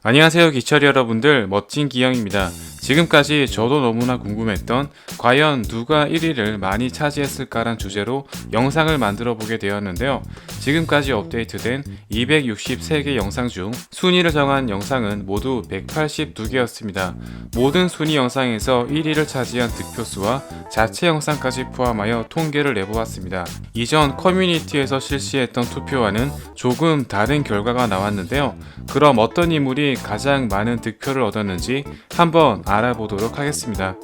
안녕하세요 기철이 여러분들, 멋진 기영입니다. 지금까지 저도 너무나 궁금했던 과연 누가 1위를 많이 차지했을까란 주제로 영상을 만들어 보게 되었는데요. 지금까지 업데이트된 263개 영상 중 순위를 정한 영상은 모두 182개였습니다. 모든 순위 영상에서 1위를 차지한 득표수와 자체 영상까지 포함하여 통계를 내보았습니다. 이전 커뮤니티에서 실시했던 투표와는 조금 다른 결과가 나왔는데요. 그럼 어떤 인물이 가장 많은 득표를 얻었는지 한번 알아보도록 하겠습니다.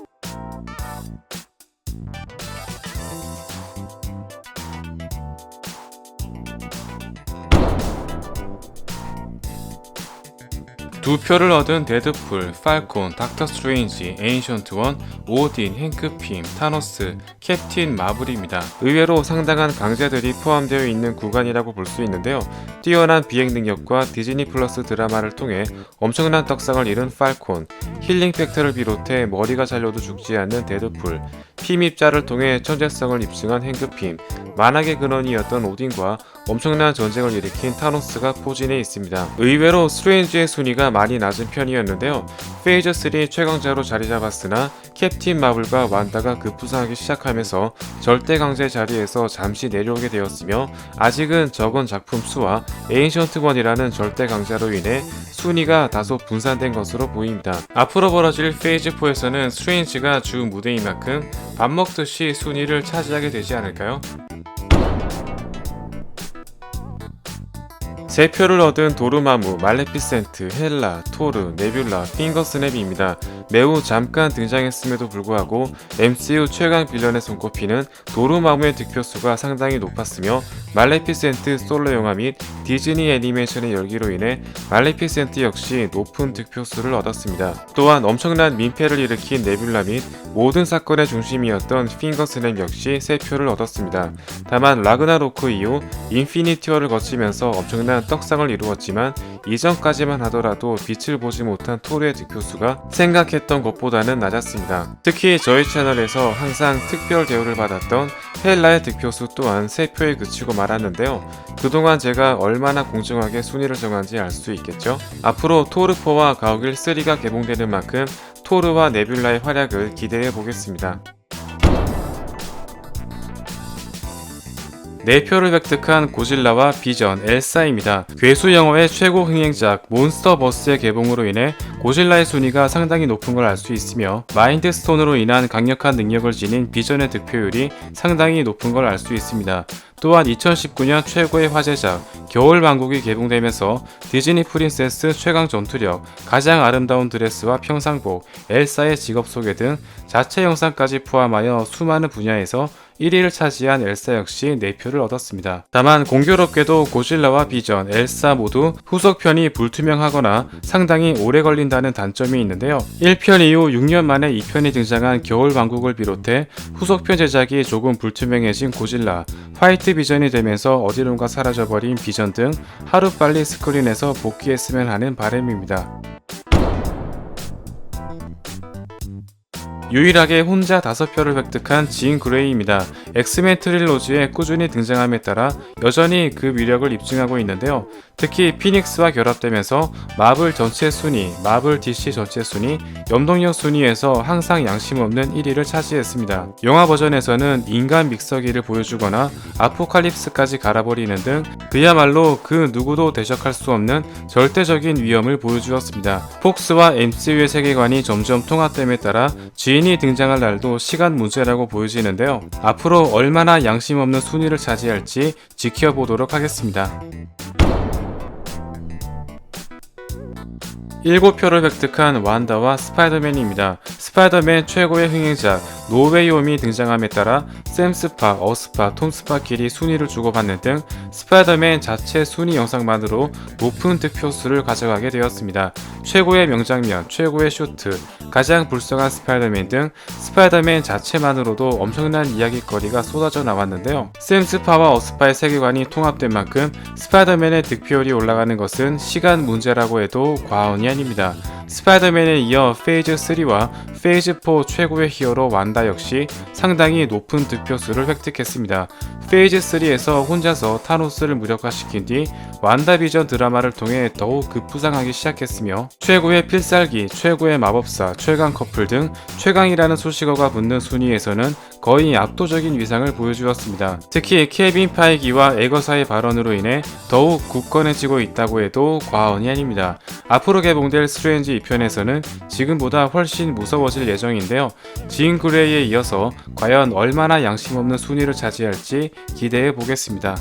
두 표를 얻은 데드풀, 팔콘, 닥터 스트레인지, 에인션트 원, 오딘, 행크 핌, 타노스, 캡틴 마블입니다. 의외로 상당한 강자들이 포함되어 있는 구간이라고 볼 수 있는데요. 뛰어난 비행 능력과 디즈니 플러스 드라마를 통해 엄청난 떡상을 이룬 팔콘, 힐링 팩터를 비롯해 머리가 잘려도 죽지 않는 데드풀, 피입자를 통해 천재성을 입증한 행크 핌, 만악의 근원이었던 오딘과 엄청난 전쟁을 일으킨 타노스가 포진해 있습니다. 의외로 스트레인지의 순위가 많이 낮은 편이었는데요. 페이즈 3 최강자로 자리 잡았으나 캡틴 마블과 완다가 급부상하기 시작하면서 절대 강자의 자리에서 잠시 내려오게 되었으며, 아직은 적은 작품 수와 에인션트 원이라는 절대 강자로 인해 순위가 다소 분산된 것으로 보입니다. 앞으로 벌어질 페이즈 4에서는 스트레인지가 주 무대인 만큼 밥 먹듯이 순위를 차지하게 되지 않을까요? 3표를 얻은 도르마무, 말레피센트, 헬라, 토르, 네뷸라, 핑거스냅입니다. 매우 잠깐 등장했음에도 불구하고 MCU 최강 빌런에 손꼽히는 도르마무의 득표수가 상당히 높았으며, 말레피센트 솔로 영화 및 디즈니 애니메이션의 열기로 인해 말레피센트 역시 높은 득표수를 얻었습니다. 또한 엄청난 민폐를 일으킨 네뷸라 및 모든 사건의 중심이었던 핑거스냅 역시 3표를 얻었습니다. 다만 라그나로크 이후 인피니티 워를 거치면서 엄청난 떡상을 이루었지만, 이전까지만 하더라도 빛을 보지 못한 토르의 득표수가 생각했던 것보다는 낮았습니다. 특히 저희 채널에서 항상 특별 대우를 받았던 헬라의 득표수 또한 3표에 그치고 말았는데요. 그동안 제가 얼마나 공정하게 순위를 정한지 알 수 있겠죠? 앞으로 토르4와 가오길 3가 개봉되는 만큼 토르와 네뷸라의 활약을 기대해 보겠습니다. 4표를 획득한 고질라와 비전, 엘사입니다. 괴수 영화의 최고 흥행작 몬스터버스의 개봉으로 인해 고질라의 순위가 상당히 높은 걸 알 수 있으며, 마인드 스톤으로 인한 강력한 능력을 지닌 비전의 득표율이 상당히 높은 걸 알 수 있습니다. 또한 2019년 최고의 화제작 겨울왕국이 개봉되면서 디즈니 프린세스 최강 전투력, 가장 아름다운 드레스와 평상복, 엘사의 직업 소개 등 자체 영상까지 포함하여 수많은 분야에서 1위를 차지한 엘사 역시 4표를 얻었습니다. 다만 공교롭게도 고질라와 비전, 엘사 모두 후속편이 불투명하거나 상당히 오래 걸린다는 단점이 있는데요. 1편 이후 6년 만에 2편이 등장한 겨울왕국을 비롯해 후속편 제작이 조금 불투명해진 고질라, 화이트 비전이 되면서 어디론가 사라져버린 비전 등 하루빨리 스크린에서 복귀했으면 하는 바람입니다. 유일하게 혼자 5표를 획득한 진 그레이입니다. 엑스맨 트릴로지에 꾸준히 등장함에 따라 여전히 그 위력을 입증하고 있는데요. 특히 피닉스와 결합되면서 마블 전체 순위, 마블 DC 전체 순위, 염동력 순위에서 항상 양심 없는 1위를 차지했습니다. 영화 버전에서는 인간 믹서기를 보여주거나 아포칼립스까지 갈아버리는 등 그야말로 그 누구도 대적할 수 없는 절대적인 위험을 보여주었습니다. 폭스와 MCU의 세계관이 점점 통합됨에 따라 지인이 등장할 날도 시간 문제라고 보여지는데요. 앞으로 얼마나 양심 없는 순위를 차지할지 지켜보도록 하겠습니다. 7표를 획득한 완다와 스파이더맨입니다. 스파이더맨 최고의 흥행작 노웨이 홈이 등장함에 따라 샘 스파, 어스파, 톰 스파끼리 순위를 주고받는 등 스파이더맨 자체 순위 영상만으로 높은 득표수를 가져가게 되었습니다. 최고의 명장면, 최고의 쇼트, 가장 불쌍한 스파이더맨 등 스파이더맨 자체만으로도 엄청난 이야기거리가 쏟아져 나왔는데요. 샘 스파와 어스파의 세계관이 통합된 만큼 스파이더맨의 득표율이 올라가는 것은 시간 문제라고 해도 과언이 아닙니다. 스파이더맨에 이어 페이즈 3와 페이즈 4 최고의 히어로 완다 역시 상당히 높은 득표수를 획득했습니다. 페이즈 3에서 혼자서 타노스를 무력화시킨 뒤 완다비전 드라마를 통해 더욱 급부상하기 시작했으며 최고의 필살기, 최고의 마법사, 최강 커플 등 최강이라는 수식어가 붙는 순위에서는 거의 압도적인 위상을 보여주었습니다. 특히 케빈 파이기와 에거사의 발언으로 인해 더욱 굳건해지고 있다고 해도 과언이 아닙니다. 앞으로 개봉될 스트레인지 2편에서는 지금보다 훨씬 무서워질 예정인데요. 진 그레이에 이어서 과연 얼마나 양심 없는 순위를 차지할지 기대해 보겠습니다.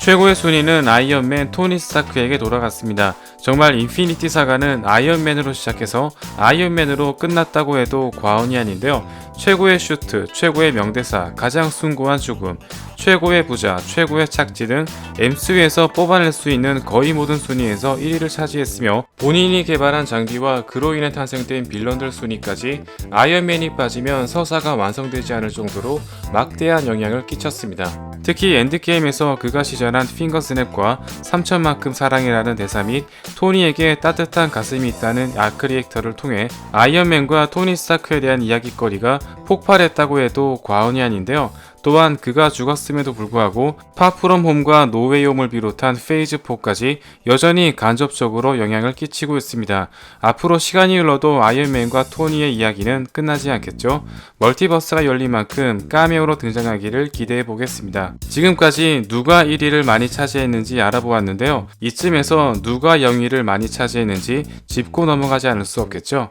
최고의 순위는 아이언맨 토니 스타크에게 돌아갔습니다. 정말 인피니티 사가는 아이언맨으로 시작해서 아이언맨으로 끝났다고 해도 과언이 아닌데요. 최고의 슈트, 최고의 명대사, 가장 숭고한 죽음, 최고의 부자, 최고의 착지 등 MCU에서 뽑아낼 수 있는 거의 모든 순위에서 1위를 차지했으며 본인이 개발한 장비와 그로 인해 탄생된 빌런들 순위까지 아이언맨이 빠지면 서사가 완성되지 않을 정도로 막대한 영향을 끼쳤습니다. 특히 엔드게임에서 그가 시전한 핑거스냅과 3천만큼 사랑이라는 대사 및 토니에게 따뜻한 가슴이 있다는 아크 리액터를 통해 아이언맨과 토니 스타크에 대한 이야기거리가 폭발했다고 해도 과언이 아닌데요. 또한 그가 죽었음에도 불구하고 파프롬 홈과 노웨이 홈을 비롯한 페이즈 4까지 여전히 간접적으로 영향을 끼치고 있습니다. 앞으로 시간이 흘러도 아이언맨과 토니의 이야기는 끝나지 않겠죠. 멀티버스가 열린 만큼 카메오로 등장하기를 기대해 보겠습니다. 지금까지 누가 1위를 많이 차지했는지 알아보았는데요. 이쯤에서 누가 0위를 많이 차지했는지 짚고 넘어가지 않을 수 없겠죠.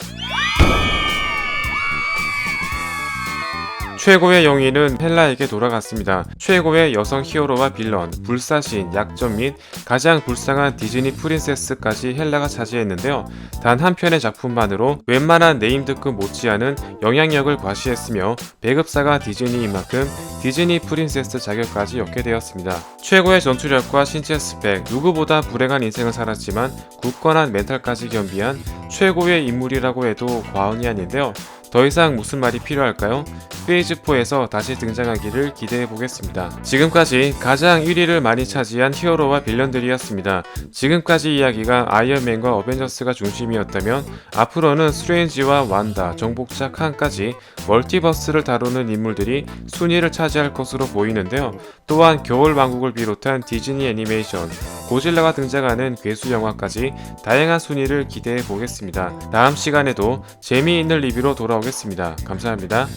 최고의 영예는 헬라에게 돌아갔습니다. 최고의 여성 히어로와 빌런, 불사신, 약점 및 가장 불쌍한 디즈니 프린세스까지 헬라가 차지했는데요. 단 한 편의 작품만으로 웬만한 네임드급 못지않은 영향력을 과시했으며 배급사가 디즈니인 만큼 디즈니 프린세스 자격까지 얻게 되었습니다. 최고의 전투력과 신체 스펙, 누구보다 불행한 인생을 살았지만 굳건한 멘탈까지 겸비한 최고의 인물이라고 해도 과언이 아닌데요. 더 이상 무슨 말이 필요할까요? 페이즈 4에서 다시 등장하기를 기대해 보겠습니다. 지금까지 가장 1위를 많이 차지한 히어로와 빌런들이었습니다. 지금까지 이야기가 아이언맨과 어벤져스가 중심이었다면 앞으로는 스트레인지와 완다, 정복자 칸까지 멀티버스를 다루는 인물들이 순위를 차지할 것으로 보이는데요. 또한 겨울왕국을 비롯한 디즈니 애니메이션, 고질라가 등장하는 괴수 영화까지 다양한 순위를 기대해 보겠습니다. 다음 시간에도 재미있는 리뷰로 돌아오겠습니다. 감사합니다.